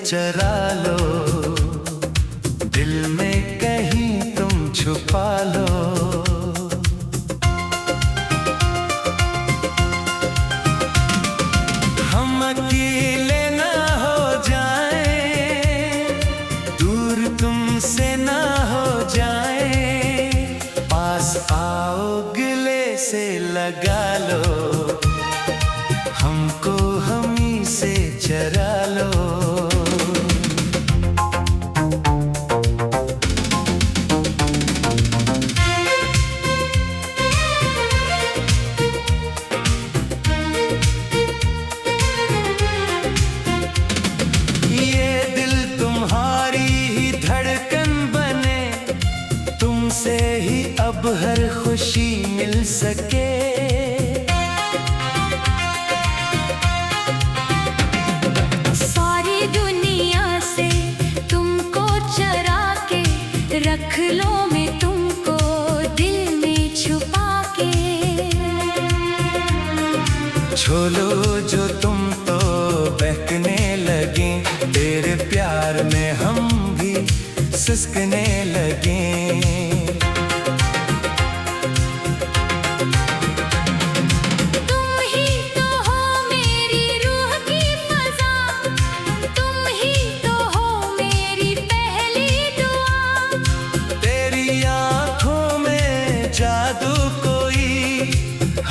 चरा लो, दिल में कहीं तुम छुपा लो। हम अकेले ना हो जाएं, दूर तुमसे ना हो जाएं, पास आओ गले से लगा लो, हमको हमी से चरा लो। ये दिल तुम्हारी ही धड़कन बने, तुमसे ही अब हर खुशी मिल सके। सारी दुनिया से तुमको चरा के रख लो मैं तुमको दिल में छुपा के। छोलो जो तुम तो बहकने लगे, तेरे प्यार में हम भी सिसकने लगे। तुम ही तो हो मेरी रूह की फजा, तुम ही तो हो मेरी पहली दुआ। तेरी आँखों में जादू कोई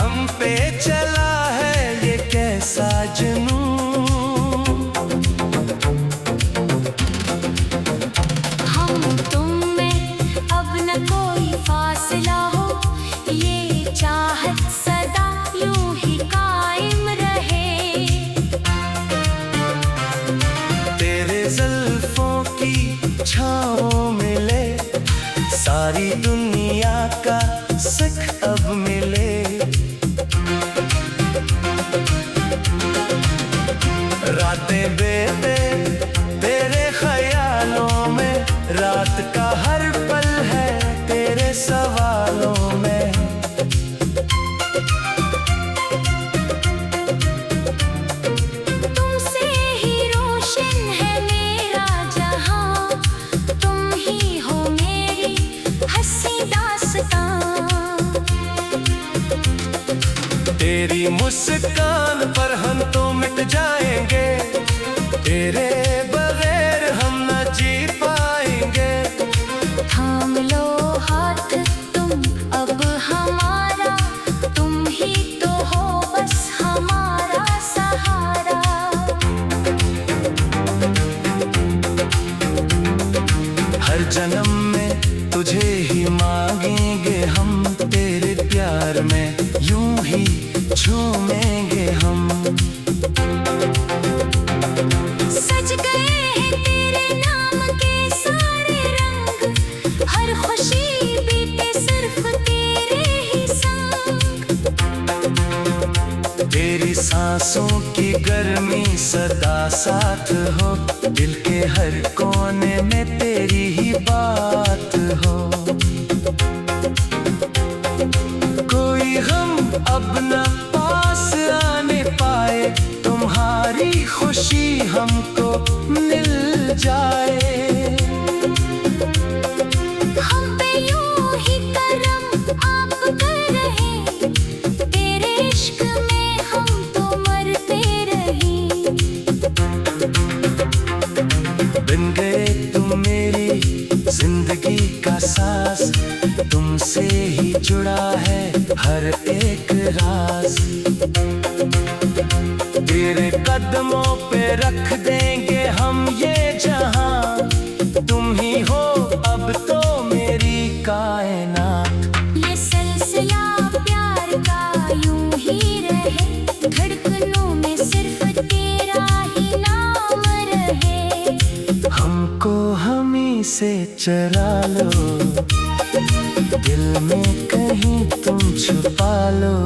हम पे चला है, ये कैसा जुनून। हम तुम में अब न कोई फासला हो, ये चाहत सदा यूं ही कायम रहे। तेरे जुल्फों की छाँव मिले, सारी दुनिया का सुख अब मिले। रातें बीते तेरे ख्यालों में, रात का हर पल है तेरे सवालों में। तुमसे ही रोशन है मेरा जहां, तुम ही हो मेरी हंसी दास्तां। तेरी मुस्कान पर हम तो मिट जाएंगे, तेरे बगैर हम न जी पाएंगे। थाम लो हाथ तुम अब हमारा, तुम ही तो हो बस हमारा सहारा। हर जन्म में तुझे ही मांगेंगे हम, तेरे प्यार में यूं ही झूमेंगे हम। सज गए हैं तेरे नाम के सारे रंग, हर खुशी बीते सिर्फ तेरे ही संग। तेरी सांसों की गर्मी सदा साथ हो, दिल के हर कोने में तेरी ही बात हो। कोई हम अब न पास आने पाए, तुम्हारी खुशी हमको मिल जाए। हम पे यूं ही करम आप कर रहे, तेरे इश्क में हम तो मरते रहे। बन गए तुम मेरी जिंदगी का सास, तुमसे ही जुड़ा है हर एक राज। तेरे कदमों पे रख देंगे हम ये जहां, तुम ही हो अब तो मेरी कायनात। ये सिलसिला प्यार का यूं ही रहे, धड़कनों में सिर्फ तेरा ही नाम रहे। हमको हमी से चरा लो, दिल में कहीं तुम छुपा लो।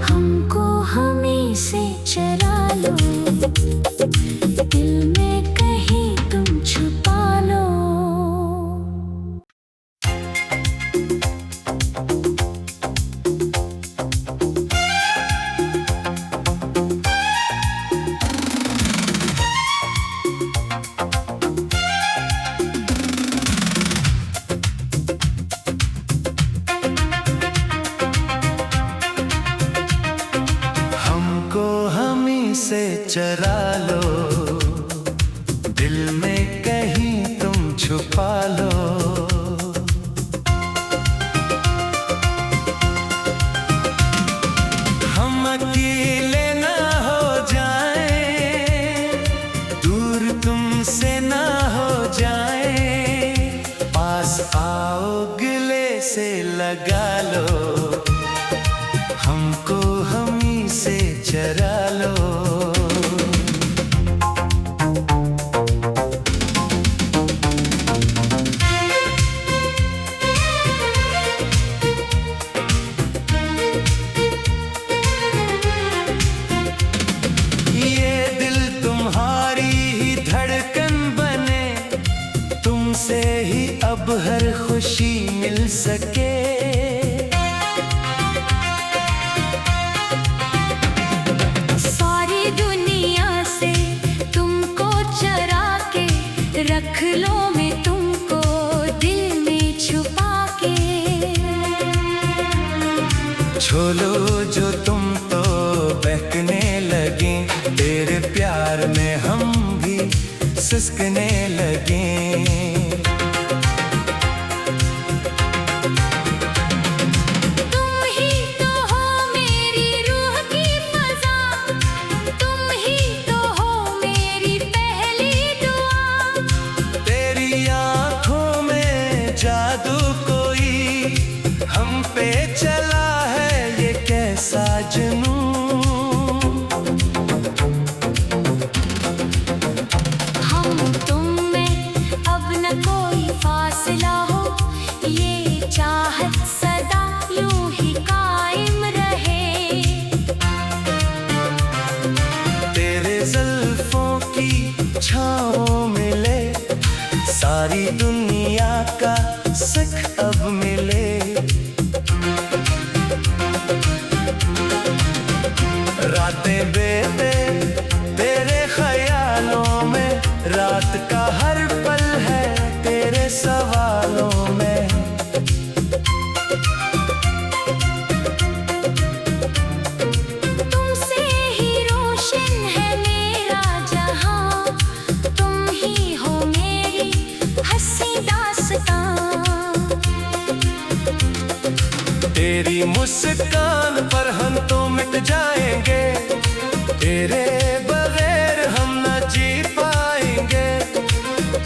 हमको हमी से चरा लो, दिल में कहीं तुम छुपा लो। से चरा लो, दिल में कहीं तुम छुपा लो। हम अकेले ना हो जाएं, दूर तुमसे ना हो जाएं, पास आओ गले से लगा लो, हमको हमी से चरा लो। ये दिल तुम्हारी ही धड़कन बने, तुमसे ही अब हर खुशी मिल सके। सारी दुनिया से तुमको चरा के रख लो मैं तुमको दिल में छुपा के। छोलो जो तुम तो बहकने लगे, तेरे प्यार में हम भी सिसकने लगे। जादू कोई हम पे चला है, ये कैसा जुनून। हम तुम में अब न कोई फासला हो, ये चाहत सदा यूं ही कायम रहे। तेरे जुल्फों की छाँव मिले, सारी दुनिया का सुख अब मिले। रातें बीते तेरे ख्यालों में, रात का हर पल है तेरे सवालों में। तुमसे ही रोशन है मेरा जहां, तुम ही हो मेरी हंसी दास्तां। तेरी मुस्कान पर हम तो मिट जाएंगे, तेरे बगैर हम न जी पाएंगे।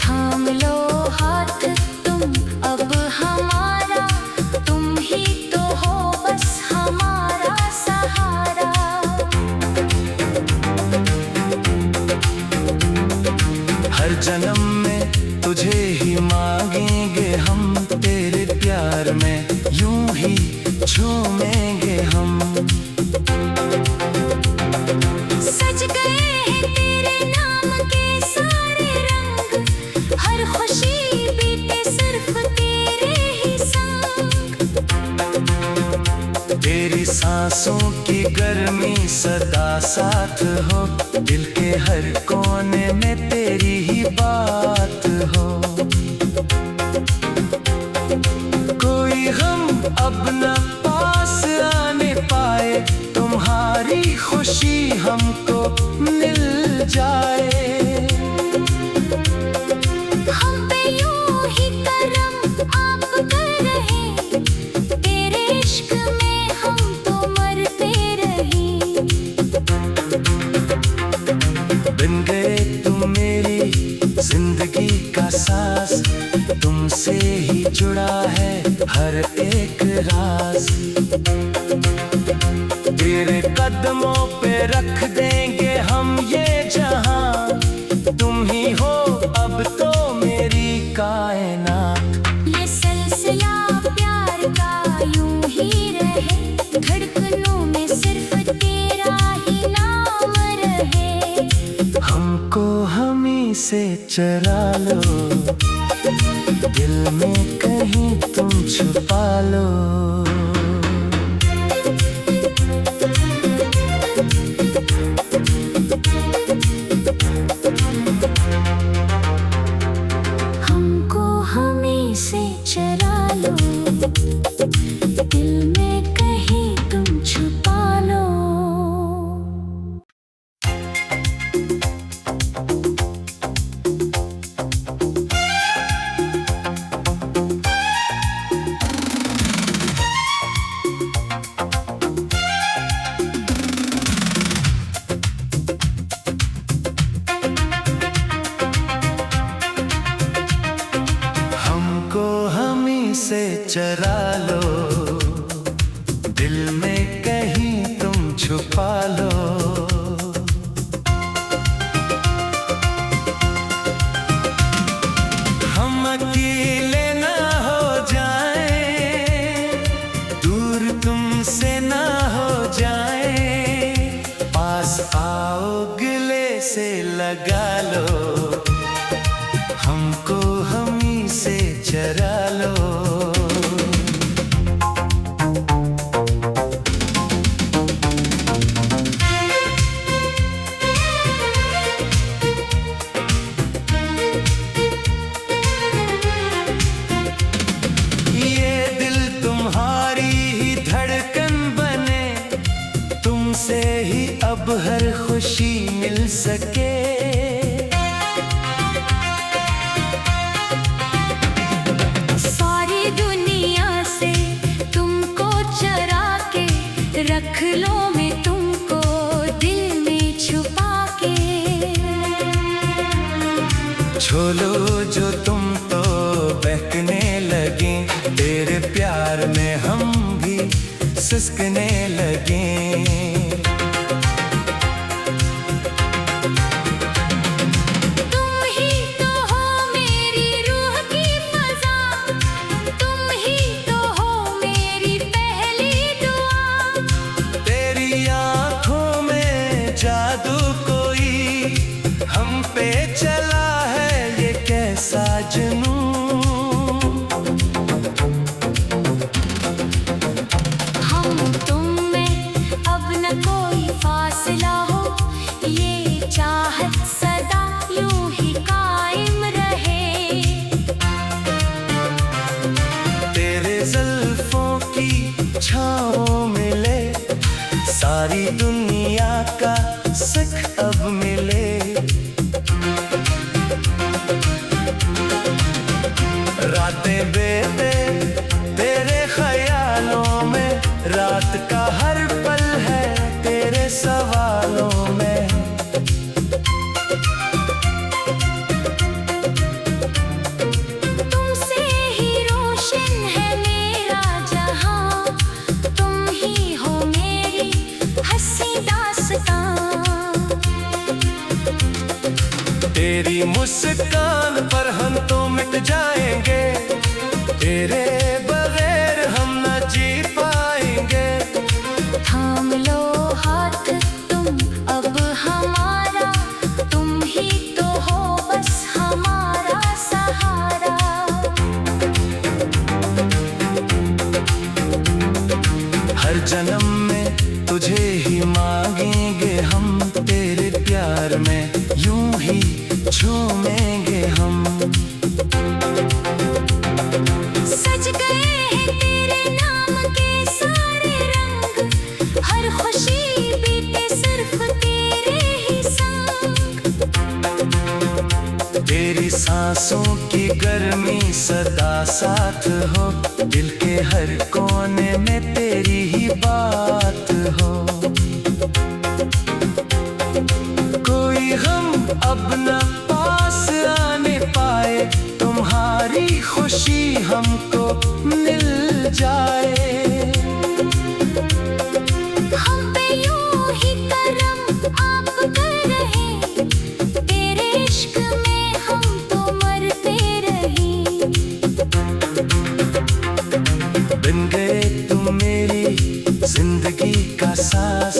थाम लो हाथ तुम अब हमारा, तुम ही तो हो बस हमारा सहारा। हर जन्म में तुझे ही मांगेंगे हम, तेरे प्यार में यूं ही झूमेंगे हम। सज गए हैं तेरे नाम के सारे रंग, हर खुशी बीते सिर्फ तेरे ही संग। तेरी सांसों की गर्मी सदा साथ हो, दिल के हर कोने में तेरी ही बात हो। कोई हम अब न पास आने पाए, तुम्हारी खुशी हमको मिल जाए। हम पे यूं ही करम आप कर रहे, तेरे इश्क में हम तो मरते रहे। बिन गए तुम मेरी जिंदगी का सांस, तुमसे ही जुड़ा है हर एक राज। तेरे कदमों पे रख देंगे हम ये जहां, तुम ही हो अब तो मेरी कायनात। ये सिलसिला प्यार का यूं ही रहे, धड़कनों में सिर्फ तेरा ही नाम रहे। हमको हमी से चरा लो, दिल में कहीं तुम छुपा लो। हमको हमी से चरा लो, दिल में कहीं तुम छुपा लो। चरा लो, दिल में कहीं तुम छुपा लो। हम अकेले ना हो जाएं, दूर तुमसे ना हो जाएं, पास आओ गले से लगा लो, हमको हमी से चरा लो। ये दिल तुम्हारी ही धड़कन बने, तुमसे ही अब हर खुशी मिल सके। सारी दुनिया से तुमको चरा के रख लो मैं तुमको दिल में छुपा के। छोलो जो तुम तो बहकने लगे, तेरे प्यार में हम भी सिसकने लगे। तुम ही तो हो मेरी रूह की फजा, तुम ही तो हो मेरी पहली दुआ। तेरी आँखों में जादू कोई हम पे चला है, ये कैसा जुनून। हम तुम में अब न कोई फासला हो, ये चाहत सदा यूं ही कायम रहे। तेरे जुल्फों की छाँव मिले, सारी दुनिया का सुख अब मिले। रातें बीते तेरे ख्यालों में, रात का हर पल है तेरे सवालों में। तुमसे ही रोशन है मेरा जहां, तुम ही हो मेरी हंसी दास्तां। तेरी मुस्कान पर हम तो मिट जाएंगे, तेरे बगैर हम न जी पाएंगे। थाम लो हाथ तुम अब हमारा, तुम ही तो हो बस हमारा सहारा। हर जन्म में तुझे ही मांगेंगे हम, तेरे प्यार में यूं ही झूमेंगे हम। सज गए हैं तेरे नाम के सारे रंग, हर खुशी बीते सिर्फ तेरे ही संग। तेरी सांसों की गर्मी सदा साथ हो, दिल के हर कोने में तेरी ही बात हो। कोई हम अब न पास आने पाए, तुम्हारी खुशी हमको मिल जाए। हम पे यूं ही करम आप कर रहे, तेरे इश्क में हम तो मरते रहे। बन गए तुम मेरी जिंदगी का सास,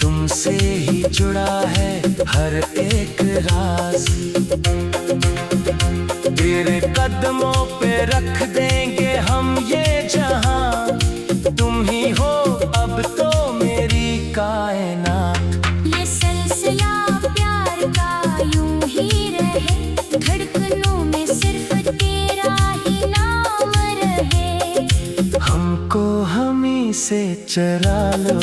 तुमसे ही जुड़ा है हर एक राज। तेरे कदमों पे रख देंगे हम ये जहां, तुम ही हो अब तो मेरी कायनात। ये सिलसिला प्यार का यूं ही रहे, धड़कनों में सिर्फ तेरा ही नाम रहे। हमको हमी से चरा लो,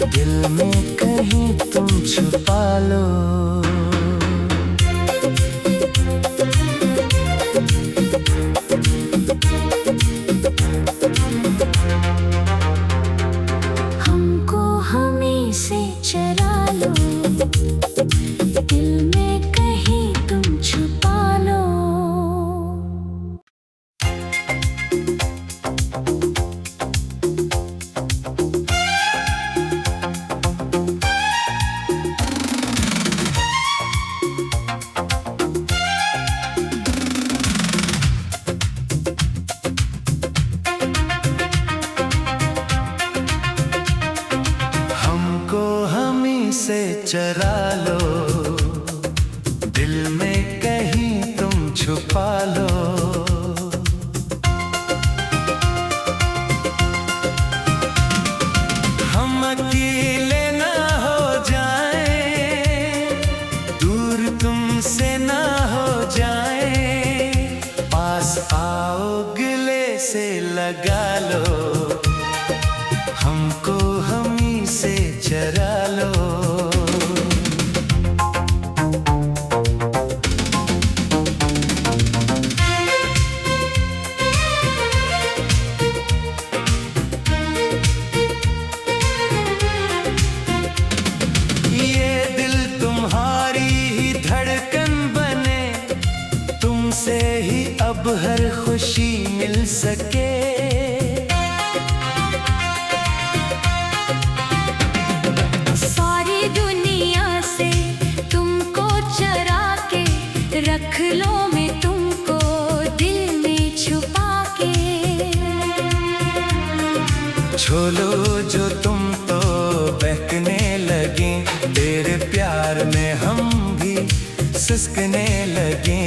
दिल में कहीं तुम छुपा लो। हमको हमी से चरा लो, दिल में कहीं तुम छुपा लो। से चरा लो, दिल में कहीं तुम छुपा लो। हम अकेले ना हो जाएं, दूर तुमसे ना हो जाएं, पास आओ गले से लगा लो, हमको हमी से चरा लो। ये दिल तुम्हारी ही धड़कन बने, तुमसे ही अब हर खुशी मिल सके। रख लो मैं तुमको दिल में छुपा के, छोलो जो तुम तो बहकने लगे, तेरे प्यार में हम भी सिसकने लगे।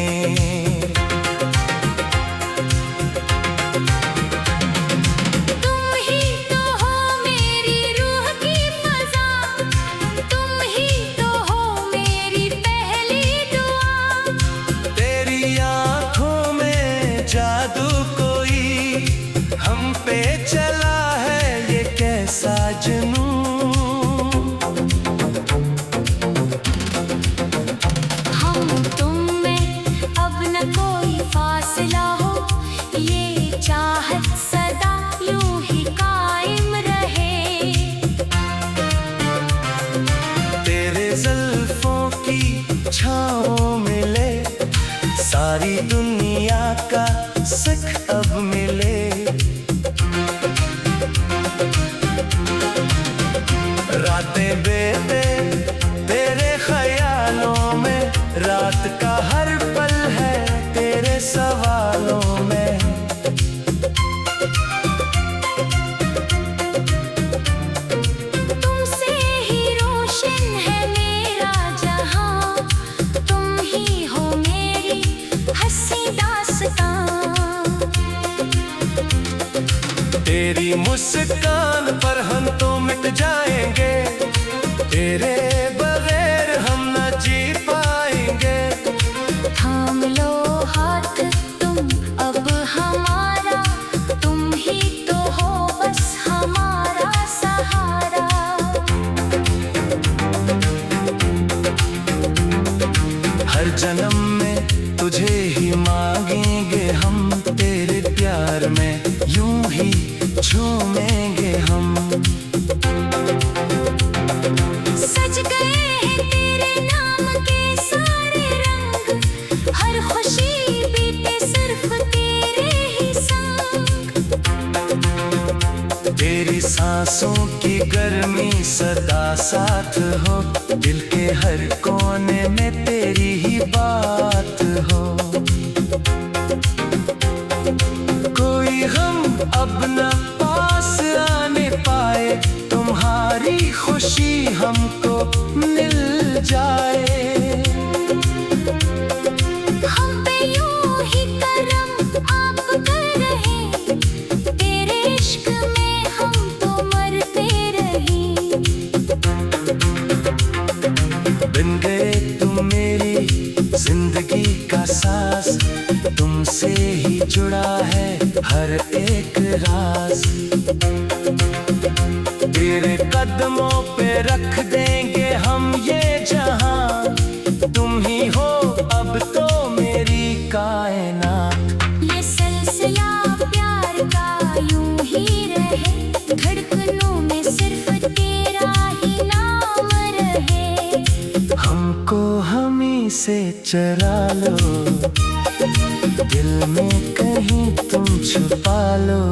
जादू कोई हम पे चला है, ये कैसा जुनून। हम तुम में अब न कोई फासला हो, ये चाहत सदा यूं ही कायम रहे। तेरे जुल्फों की छाँव मिले, सारी दुनिया का सुख अब मिले। रातें बीते तेरे ख्यालों में, रात का हर पल है तेरे सवालों में। तुमसे ही रोशन है मेरा जहां, तुम ही हो मेरी हंसी दास्तां। तेरी मुस्कान पर हम तो मिट जाएंगे, तेरे बगैर हम न जी पाएंगे। थाम लो हाथ तुम अब हमारा, तुम ही तो हो बस हमारा सहारा। हर जन्म में तुझे ही मांगेंगे हम, तेरे प्यार में यूं ही झूमेंगे हम। सज गए हैं तेरे नाम के सारे रंग, हर खुशी बीते सिर्फ तेरे ही संग। तेरी सांसों की गर्मी सदा साथ हो, दिल के हर कोने में तेरी ही बात हो। कोई हम अब न पास आने पाए, तुम्हारी खुशी हमको मिल जाए। हम पे यूं ही करम आप कर रहे, तेरे इश्क में हम तो मरते रहे। बिन गए तुम मेरी जिंदगी का सांस, तुमसे ही जुड़ा है हर एक राज। तेरे कदमों पे रख देंगे हम ये जहां, तुम ही हो अब तो मेरी कायनात। ये सिलसिला प्यार का यूं ही रहे, धड़कनों में सिर्फ तेरा ही नाम रहे। हमको हमी से चरा लो, दिल में कहीं तुम छुपा लो।